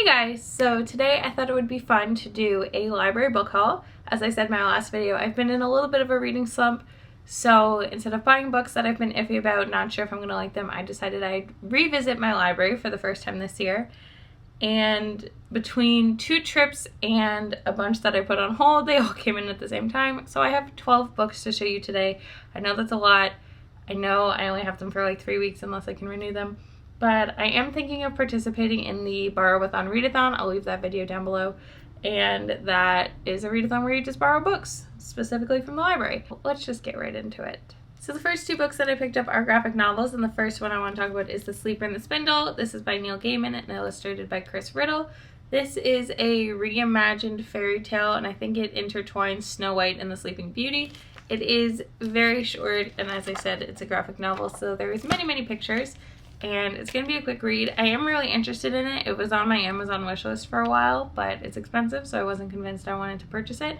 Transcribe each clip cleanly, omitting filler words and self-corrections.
guys, so today I thought it would be fun to do a library book haul. As I said in my last video, I've been in a little bit of a reading slump, so instead of buying books that I've been iffy about, not sure if I'm going to like them, I decided I'd revisit my library for the first time this year. And between 2 trips and a bunch that I put on hold, they all came in at the same time. So I have 12 books to show you today. I know that's a lot. I know I only have them for like 3 weeks unless I can renew them. But I am thinking of participating in the Borrow-a-thon readathon. I'll leave that video down below. And that is a readathon where you just borrow books, specifically from the library. Let's just get right into it. So the first 2 books that I picked up are graphic novels, and the first one I want to talk about is The Sleeper and the Spindle. This is by Neil Gaiman and illustrated by Chris Riddle. This is a reimagined fairy tale, and I think it intertwines Snow White and the Sleeping Beauty. It is very short, and as I said, it's a graphic novel, so there's many pictures. And it's going to be a quick read. I am really interested in it. It was on my Amazon wishlist for a while, but it's expensive, so I wasn't convinced I wanted to purchase it.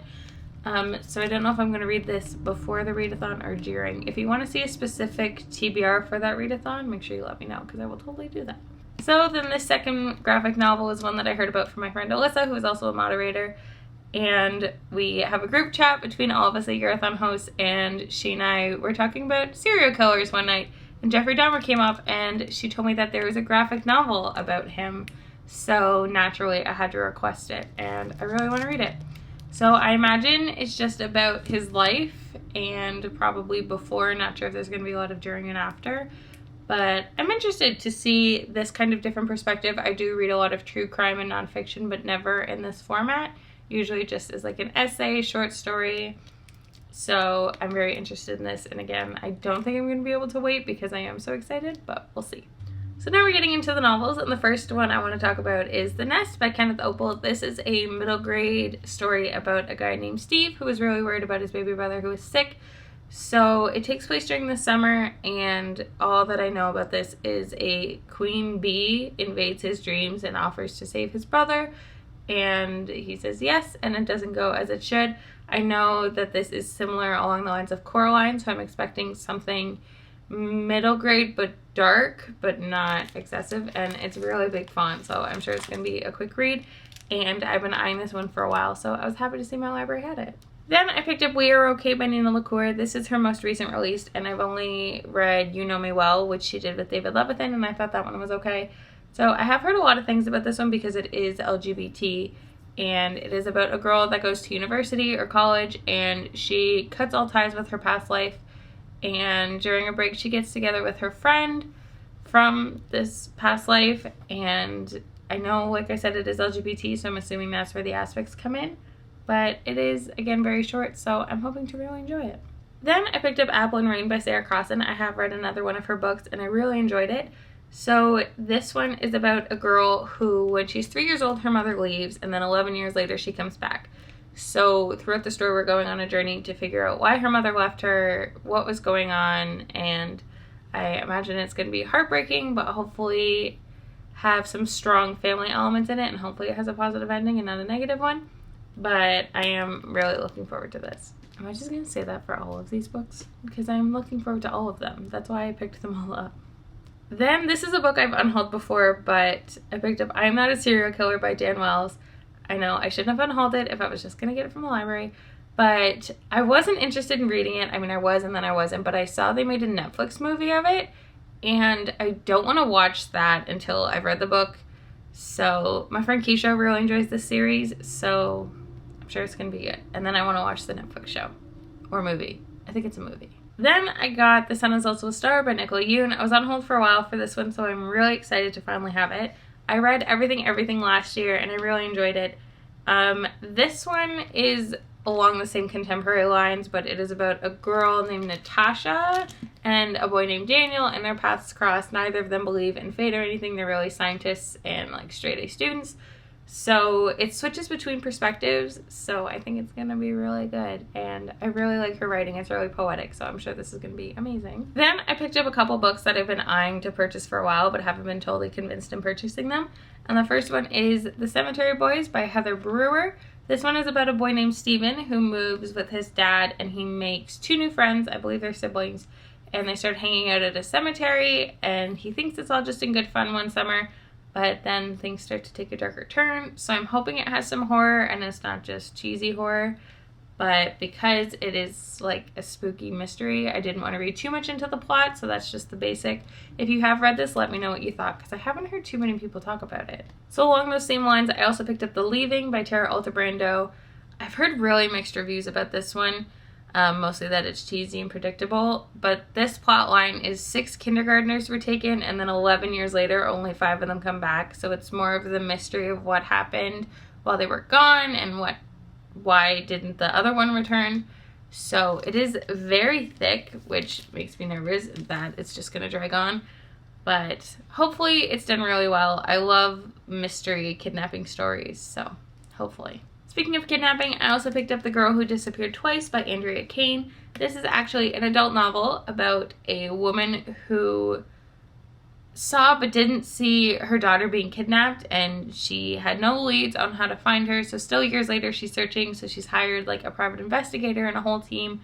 So I don't know if I'm going to read this before the readathon or during. If you want to see a specific TBR for that readathon, make sure you let me know, because I will totally do that. So then the second graphic novel is one that I heard about from my friend Alyssa, who is also a moderator. And we have a group chat between all of us at Yearathon hosts, and she and I were talking about serial killers one night. And Jeffrey Dahmer came up, and she told me that there was a graphic novel about him. So naturally, I had to request it, and I really want to read it. So I imagine it's just about his life, and probably before. Not sure if there's going to be a lot of during and after. But I'm interested to see this kind of different perspective. I do read a lot of true crime and nonfiction, but never in this format. Usually just as like an essay, short story. So I'm very interested in this, and again, I don't think I'm going to be able to wait because I am so excited, but we'll see. So now we're getting into the novels, and the first one I want to talk about is The Nest by Kenneth Opel. This is a middle grade story about a guy named Steve who was really worried about his baby brother who was sick. So it takes place during the summer, and all that I know about this is a queen bee invades his dreams and offers to save his brother, and he says yes, and it doesn't go as it should. I know that this is similar along the lines of Coraline, so I'm expecting something middle grade but dark, but not excessive, and it's really big font, so I'm sure it's going to be a quick read, and I've been eyeing this one for a while, so I was happy to see my library had it. Then I picked up We Are Okay by Nina LaCour. This is her most recent release, and I've only read You Know Me Well, which she did with David Levithan, and I thought that one was okay. So I have heard a lot of things about this one because it is LGBT, and it is about a girl that goes to university or college, and she cuts all ties with her past life, and during a break she gets together with her friend from this past life, and I know, like I said, it is LGBT, so I'm assuming that's where the aspects come in, but it is, again, very short, so I'm hoping to really enjoy it. Then I picked up Apple and Rain by Sarah Crossan. I have read another one of her books, and I really enjoyed it. So this one is about a girl who, when she's 3 years old, her mother leaves, and then 11 years later she comes back. So throughout the story we're going on a journey to figure out why her mother left her, what was going on, and I imagine it's going to be heartbreaking, but hopefully have some strong family elements in it, and hopefully it has a positive ending and not a negative one. But I am really looking forward to this. Am I just going to say that for all of these books? Because I'm looking forward to all of them. That's why I picked them all up. Then, this is a book I've unhauled before, but I picked up I Am Not a Serial Killer by Dan Wells. I know I shouldn't have unhauled it if I was just going to get it from the library, but I wasn't interested in reading it. I mean, I was and then I wasn't, but I saw they made a Netflix movie of it, and I don't want to watch that until I've read the book. So my friend Keisha really enjoys this series, so I'm sure it's going to be good. And then I want to watch the Netflix show or movie. I think it's a movie. Then I got The Sun Is Also a Star by Nicola Yoon. I was on hold for a while for this one, so I'm really excited to finally have it. I read Everything last year, and I really enjoyed it. This one is along the same contemporary lines, but it is about a girl named Natasha and a boy named Daniel, and their paths cross. Neither of them believe in fate or anything. They're really scientists and like straight A students. So it switches between perspectives, so I think it's going to be really good, and I really like her writing. It's really poetic, so I'm sure this is going to be amazing. Then I picked up a couple books that I've been eyeing to purchase for a while, but haven't been totally convinced in purchasing them, and the first one is The Cemetery Boys by Heather Brewer. This one is about a boy named Steven who moves with his dad, and he makes 2 new friends, I believe they're siblings, and they start hanging out at a cemetery, and he thinks it's all just in good fun one summer, but then things start to take a darker turn. So I'm hoping it has some horror and it's not just cheesy horror. But because it is like a spooky mystery, I didn't want to read too much into the plot, so that's just the basic. If you have read this, let me know what you thought, because I haven't heard too many people talk about it. So along those same lines, I also picked up The Leaving by Tara Altebrando. I've heard really mixed reviews about this one, mostly that it's cheesy and predictable, but this plot line is 6 kindergartners were taken, and then 11 years later, only 5 of them come back, so it's more of the mystery of what happened while they were gone and why didn't the other one return. So it is very thick, which makes me nervous that it's just gonna drag on, but hopefully it's done really well. I love mystery kidnapping stories, so hopefully. Speaking of kidnapping, I also picked up The Girl Who Disappeared Twice by Andrea Kane. This is actually an adult novel about a woman who saw but didn't see her daughter being kidnapped, and she had no leads on how to find her. So still years later she's searching, so she's hired like a private investigator and a whole team.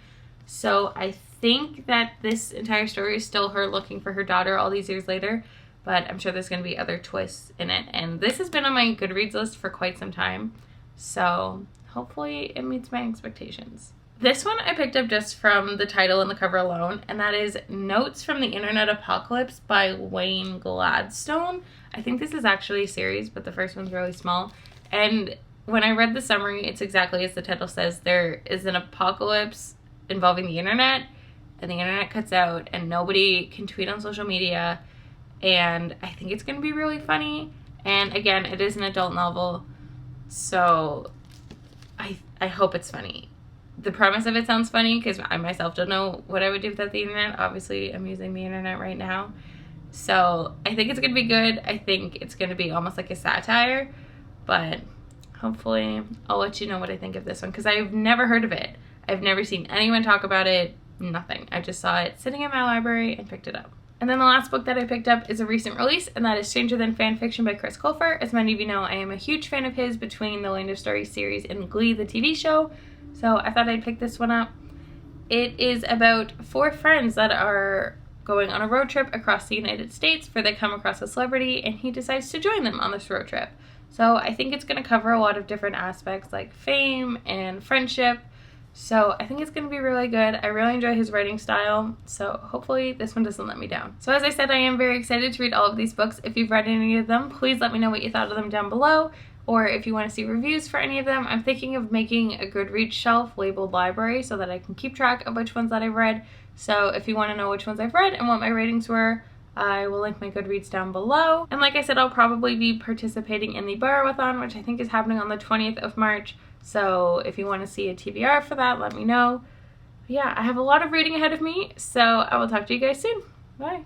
So I think that this entire story is still her looking for her daughter all these years later, but I'm sure there's going to be other twists in it. And this has been on my Goodreads list for quite some time, so hopefully it meets my expectations. This one I picked up just from the title and the cover alone, and that is Notes from the Internet Apocalypse by Wayne Gladstone. I think this is actually a series, but the first one's really small. And when I read the summary, it's exactly as the title says. There is an apocalypse involving the internet, and the internet cuts out, and nobody can tweet on social media, and I think it's going to be really funny. And again, it is an adult novel, so I hope it's funny. The premise of it sounds funny because I myself don't know what I would do without the internet. Obviously, I'm using the internet right now. So I think it's going to be good. I think it's going to be almost like a satire, but hopefully I'll let you know what I think of this one, because I've never heard of it. I've never seen anyone talk about it, nothing. I just saw it sitting in my library and picked it up. And then the last book that I picked up is a recent release, and that is Stranger Than Fanfiction by Chris Colfer. As many of you know, I am a huge fan of his between the Land of Stories series and Glee, the TV show. So I thought I'd pick this one up. It is about 4 friends that are going on a road trip across the United States where they come across a celebrity, and he decides to join them on this road trip. So I think it's going to cover a lot of different aspects like fame and friendship. So I think it's going to be really good. I really enjoy his writing style, so hopefully this one doesn't let me down. So as I said, I am very excited to read all of these books. If you've read any of them, please let me know what you thought of them down below. Or if you want to see reviews for any of them, I'm thinking of making a Goodreads shelf labeled library so that I can keep track of which ones that I've read. So if you want to know which ones I've read and what my ratings were, I will link my Goodreads down below. And like I said, I'll probably be participating in the Borrow-a-thon, which I think is happening on the 20th of March. So if you want to see a TBR for that, let me know. But yeah, I have a lot of reading ahead of me, so I will talk to you guys soon. Bye.